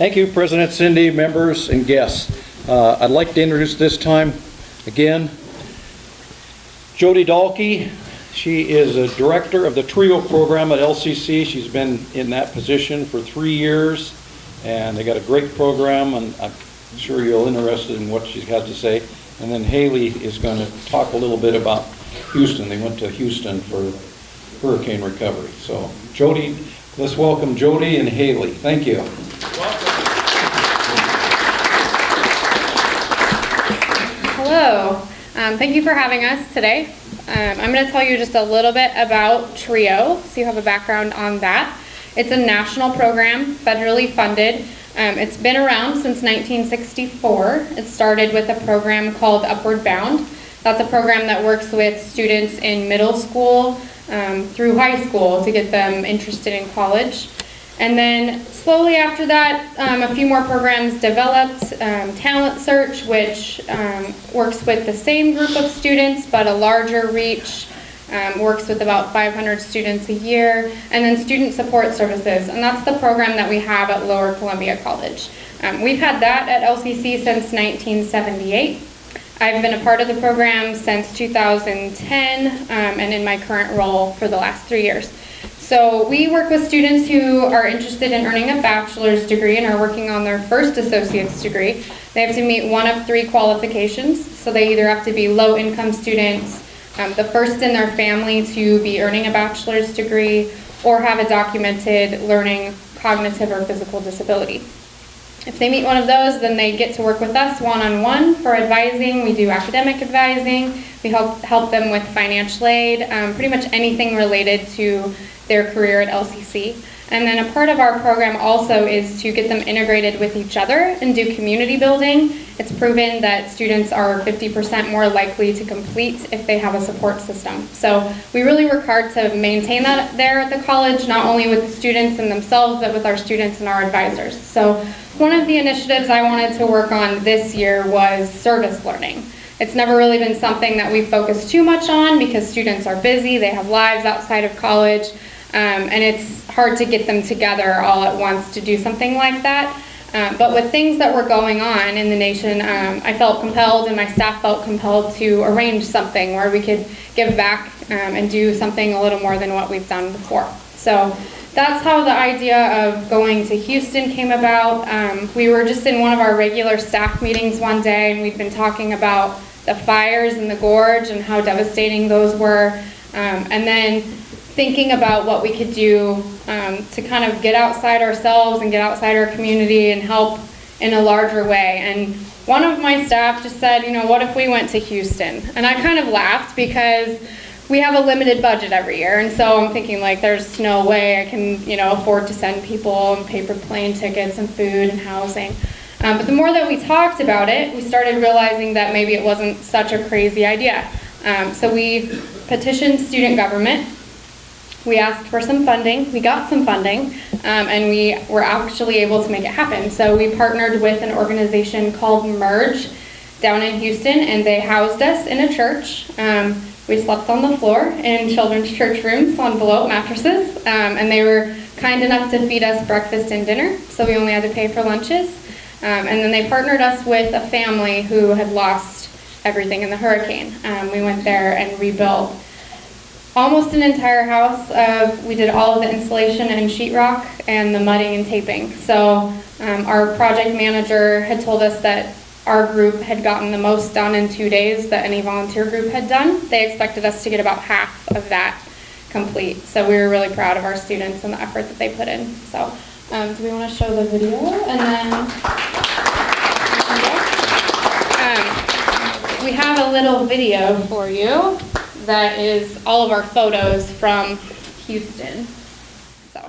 Thank you, President Cindy, members, and guests. I'd like to introduce this time again Jodi Dahlke. She is a director of the TRIO program at LCC. She's been in that position for 3 years, and they got a great program, and I'm sure you're interested in what she has to say. And then Hailey is going to talk a little bit about Houston. They went to Houston for hurricane recovery. So Jodi, let's welcome Jodi and Hailey. Thank you. Hello. Thank you for having us today. I'm going to tell you just a little bit about TRIO, so you have a background on that. It's a national program, federally funded. It's been around since 1964. It started with a program called Upward Bound. That's a program that works with students in middle school through high school to get them interested in college. And then slowly after that, a few more programs developed. Talent Search, which works with the same group of students but a larger reach, works with about 500 students a year. And then Student Support Services, and that's the program that we have at Lower Columbia College. We've had that at LCC since 1978. I've been a part of the program since 2010 and in my current role for the last 3 years. So we work with students who are interested in earning a bachelor's degree and are working on their first associate's degree. They have to meet one of 3 qualifications. So they either have to be low-income students, the first in their family to be earning a bachelor's degree, or have a documented learning, cognitive, or physical disability. If they meet one of those, then they get to work with us one-on-one for advising. We do academic advising. We help them with financial aid, pretty much anything related to their career at LCC. And then a part of our program also is to get them integrated with each other and do community building. It's proven that students are 50% more likely to complete if they have a support system. So we really work hard to maintain that there at the college, not only with the students and themselves, but with our students and our advisors. So one of the initiatives I wanted to work on this year was service learning. It's never really been something that we focus too much on because students are busy, they have lives outside of college, and it's hard to get them together all at once to do something like that. But with things that were going on in the nation, I felt compelled and my staff felt compelled to arrange something where we could give back and do something a little more than what we've done before. So that's how the idea of going to Houston came about. We were just in one of our regular staff meetings one day, and we'd been talking about the fires in the gorge and how devastating those were, and then thinking about what we could do to kind of get outside ourselves and get outside our community and help in a larger way. And one of my staff just said, you know, what if we went to Houston? And I kind of laughed because we have a limited budget every year, and so I'm thinking, like, there's no way I can, you know, afford to send people and pay for plane tickets and food and housing. But the more that we talked about it, we started realizing that maybe it wasn't such a crazy idea. So we petitioned student government. We asked for some funding, we got some funding, and we were actually able to make it happen. So we partnered with an organization called Merge down in Houston, and they housed us in a church. We slept on the floor in children's church rooms on blow-up mattresses, and they were kind enough to feed us breakfast and dinner, so we only had to pay for lunches. And then they partnered us with a family who had lost everything in the hurricane. We went there and rebuilt almost an entire house. We did all of the insulation and sheetrock and the mudding and taping. So our project manager had told us that our group had gotten the most done in 2 days that any volunteer group had done. They expected us to get about half of that complete. So we were really proud of our students and the effort that they put in. So do we want to show the video? And then we have a little video for you that is all of our photos from Houston. So.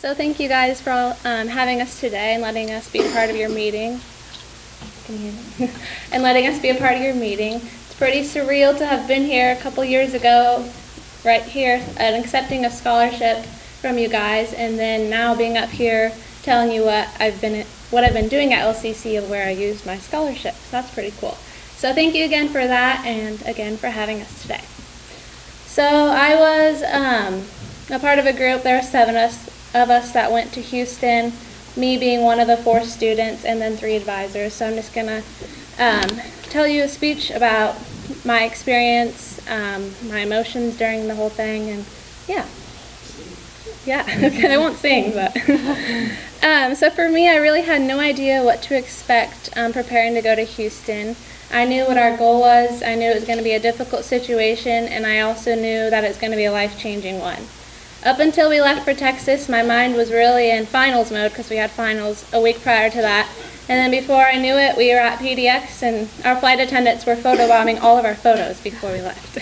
So thank you guys for all, having us today and letting us be a part of your meeting. Can you hear me? And letting us be a part of your meeting. It's pretty surreal to have been here a couple years ago, right here, and accepting a scholarship from you guys, and then now being up here telling you what I've been doing at LCC and where I used my scholarship. So that's pretty cool. So thank you again for that, and again for having us today. So I was a part of a group. There were 7 of us that went to Houston, me being one of the 4 students and then 3 advisors. So I'm just gonna tell you a speech about my experience, my emotions during the whole thing, and okay, I won't sing, but so for me, I really had no idea what to expect preparing to go to Houston. I knew what our goal was. I knew it was going to be a difficult situation, and I also knew that it was going to be a life-changing one. Up until we left for Texas, my mind was really in finals mode because we had finals a week prior to that. And then before I knew it, we were at PDX, and our flight attendants were photobombing all of our photos before we left.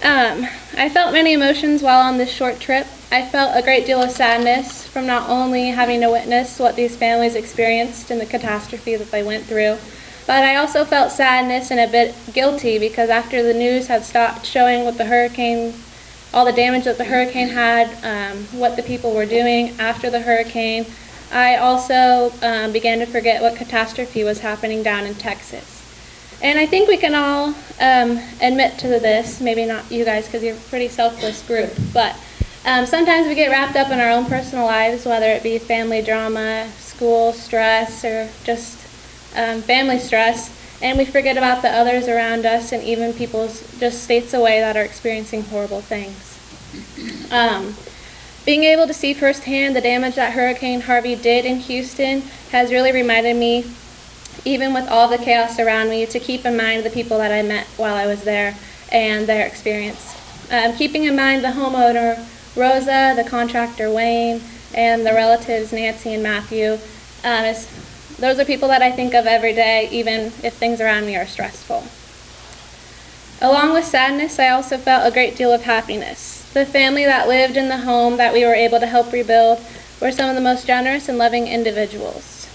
I felt many emotions while on this short trip. I felt a great deal of sadness from not only having to witness what these families experienced and the catastrophe that they went through, but I also felt sadness and a bit guilty because after the news had stopped showing what the hurricane, all the damage that the hurricane had, what the people were doing after the hurricane, I also began to forget what catastrophe was happening down in Texas. And I think we can all admit to this, maybe not you guys because you're a pretty selfless group, but sometimes we get wrapped up in our own personal lives, whether it be family drama, school stress, or just family stress, and we forget about the others around us and even people's just states away that are experiencing horrible things. Being able to see firsthand the damage that Hurricane Harvey did in Houston has really reminded me, even with all the chaos around me, to keep in mind the people that I met while I was there and their experience. Keeping in mind the homeowner, Rosa, the contractor, Wayne, and the relatives, Nancy and Matthew. Those are people that I think of every day, even if things around me are stressful. Along with sadness, I also felt a great deal of happiness. The family that lived in the home that we were able to help rebuild were some of the most generous and loving individuals.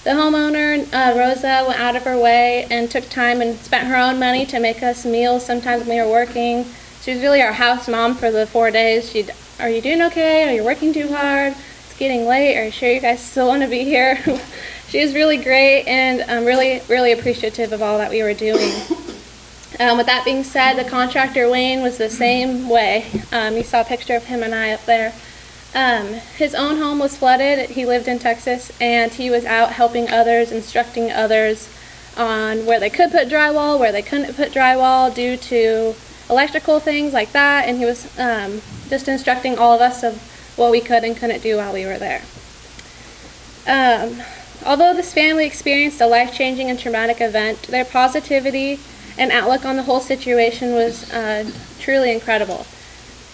The homeowner, Rosa, went out of her way and took time and spent her own money to make us meals sometimes when we were working. She was really our house mom for the 4 days. Are you doing okay? Are you working too hard? It's getting late. Are you sure you guys still want to be here? She was really great and really, really appreciative of all that we were doing. With that being said, the contractor, Wayne, was the same way. You saw a picture of him and I up there. His own home was flooded. He lived in Texas, and he was out helping others, instructing others on where they could put drywall, where they couldn't put drywall due to electrical things like that, and he was just instructing all of us of what we could and couldn't do while we were there. Although this family experienced a life-changing and traumatic event, their positivity and outlook on the whole situation was truly incredible.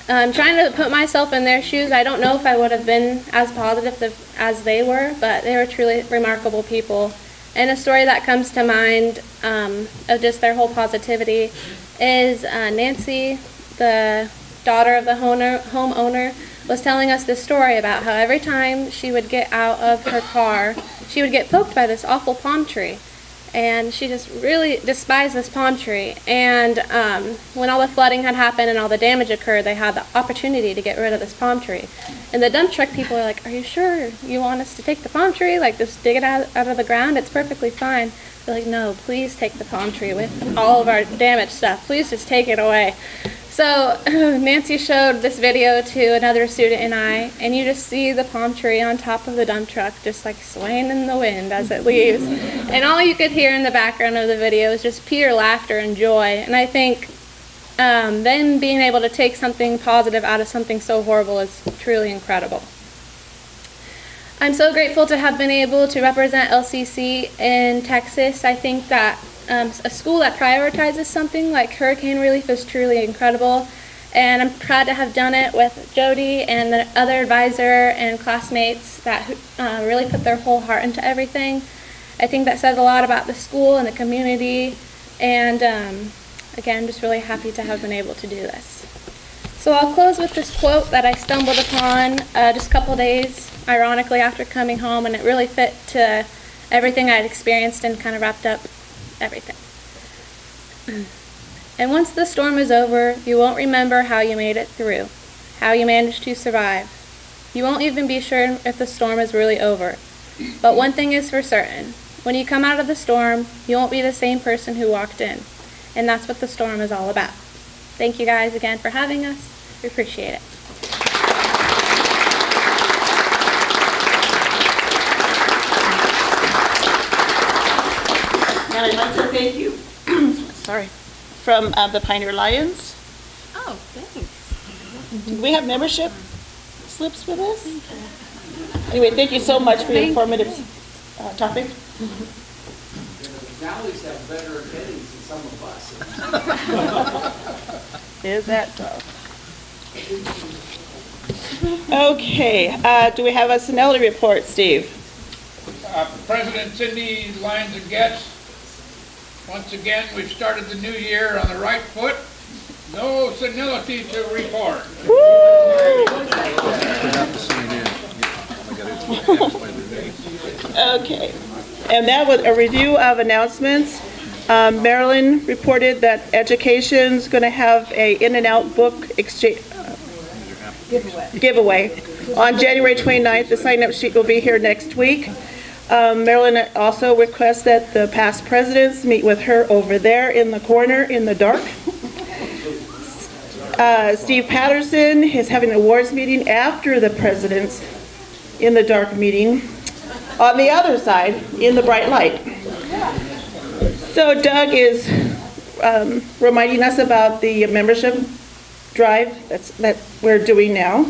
Trying to put myself in their shoes, I don't know if I would have been as positive as they were, but they were truly remarkable people. And a story that comes to mind of just their whole positivity is Nancy, the daughter of the homeowner, was telling us this story about how every time she would get out of her car, she would get poked by this awful palm tree. And she just really despised this palm tree. And when all the flooding had happened and all the damage occurred, they had the opportunity to get rid of this palm tree. And the dump truck people are like, "Are you sure you want us to take the palm tree? Like, just dig it out of the ground? It's perfectly fine." They're like, "No, please take the palm tree with all of our damaged stuff. Please just take it away." So Nancy showed this video to another student and you just see the palm tree on top of the dump truck just like swaying in the wind as it leaves. And all you could hear in the background of the video is just pure laughter and joy. And I think them being able to take something positive out of something so horrible is truly incredible. I'm so grateful to have been able to represent LCC in Texas. I think that a school that prioritizes something like hurricane relief is truly incredible, and I'm proud to have done it with Jodi and the other advisor and classmates that really put their whole heart into everything. I think that says a lot about the school and the community, and again, just really happy to have been able to do this. So I'll close with this quote that I stumbled upon just a couple days, ironically, after coming home, and it really fit to everything I'd experienced and kind of wrapped up everything. And once the storm is over, you won't remember how you made it through, how you managed to survive. You won't even be sure if the storm is really over. But one thing is for certain, when you come out of the storm, you won't be the same person who walked in. And that's what the storm is all about. Thank you guys again for having us. We appreciate it. And I'd like to thank you, sorry, from the Pioneer Lions. Oh, thanks. Do we have membership slips with us? Anyway, thank you so much for your informative topic. McNally's have better attendance than some of us. Is that so? Okay, do we have a Sinelli report, Steve? President Cindy Lyons and Getz, once again, we've started the new year on the right foot. No senility to report. Okay, and that was a review of announcements. Marilyn reported that education's going to have a in-and-out book exchange giveaway on January 29th. The sign-up sheet will be here next week. Marilyn also requests that the past presidents meet with her over there in the corner in the dark. Steve Patterson is having an awards meeting after the presidents in the dark meeting on the other side in the bright light. So Doug is reminding us about the membership drive that we're doing now.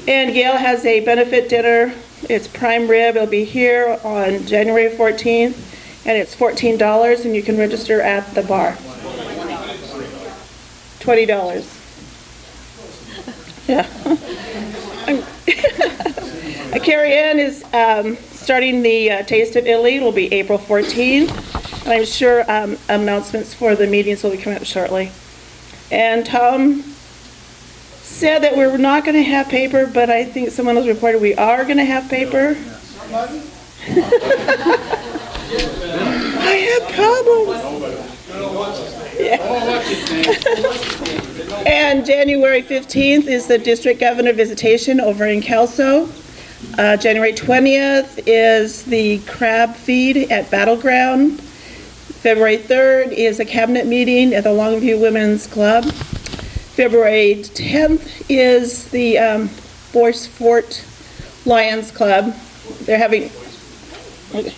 And Gail has a benefit dinner. It's prime rib. It'll be here on January 14th, and it's $14, and you can register at the bar. $20. Yeah. Carrie Ann is starting the Taste of Italy. It will be April 14th, and I'm sure announcements for the meetings will be coming up shortly. And Tom said that we're not going to have paper, but I think someone else reported we are going to have paper. I have problems. Yeah. And January 15th is the district governor visitation over in Kelso. January 20th is the crab feed at Battleground. February 3rd is a cabinet meeting at the Longview Women's Club. February 10th is the Boyce Fort Lions Club. They're having, okay.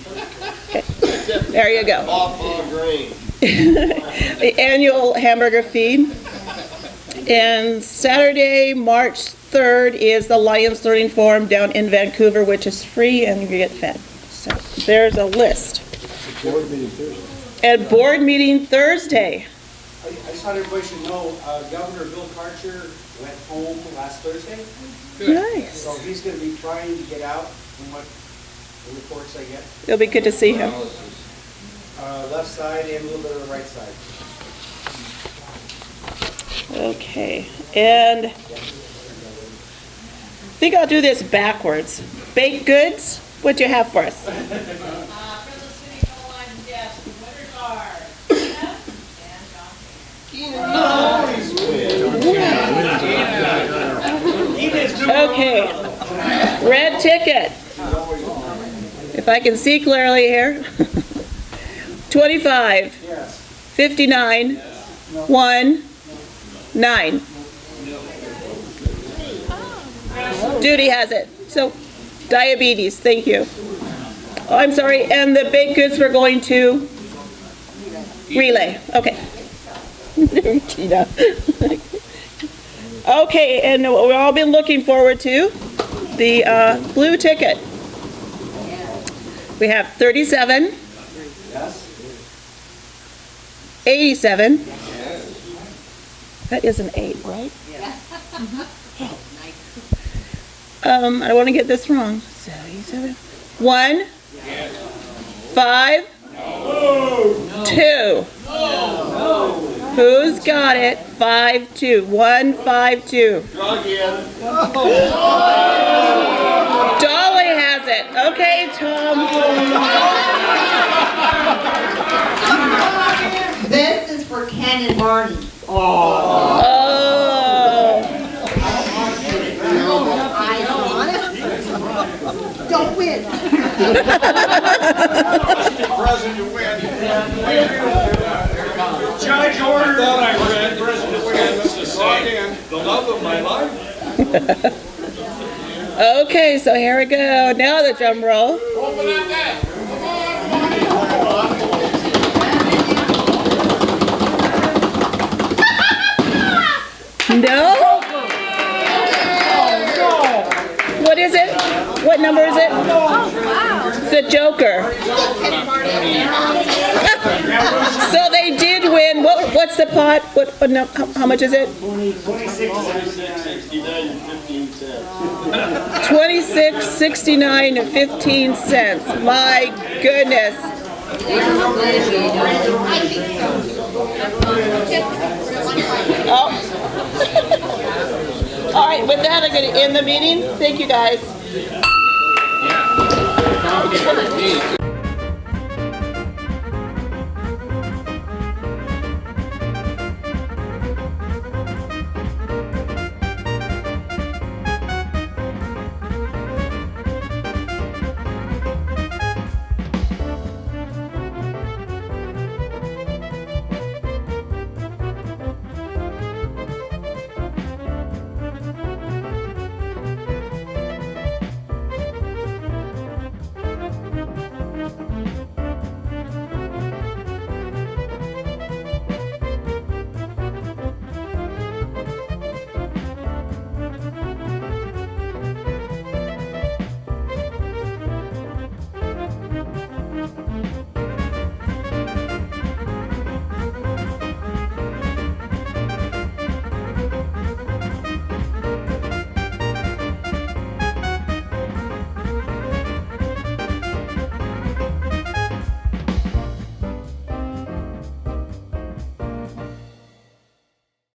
There you go. The annual hamburger feed. And Saturday, March 3rd is the Lions Learning Forum down in Vancouver, which is free and you get fed. So there's a list. Board meeting Thursday. And board meeting Thursday. I just thought everybody should know, Governor Bill Karcher went home last Thursday. Nice. So he's going to be trying to get out from what the reports I get. It'll be good to see him. Left side and a little bit of the right side. Okay, and I think I'll do this backwards. Baked goods, what'd you have for us? For the city hall line guests, the winners are Tina and John. Okay, red ticket. If I can see clearly here. 25, Yes. 59, 1, 9. Judy has it. So, diabetes, thank you. Oh, I'm sorry, and the baked goods we're going to relay. Okay. Tina. Okay, and what we've all been looking forward to, the blue ticket. We have 37, Yes. 87. That is an 8, right? I don't want to get this wrong. 77. 1, 5, 2. Who's got it? 5-2. 1-5-2. Dolly has it. Okay, Tom. This is for Ken and Barney. Oh. Don't win. President win. Judge ordered. I thought I read President wins to say the love of my life. Okay, so here we go. Now the drum roll. Open up that. No? What is it? What number is it? It's the Joker. So they did win. What's the pot? How much is it? 26.69 and 15 cents. My goodness. Oh. All right, with that, I'm going to end the meeting. Thank you, guys.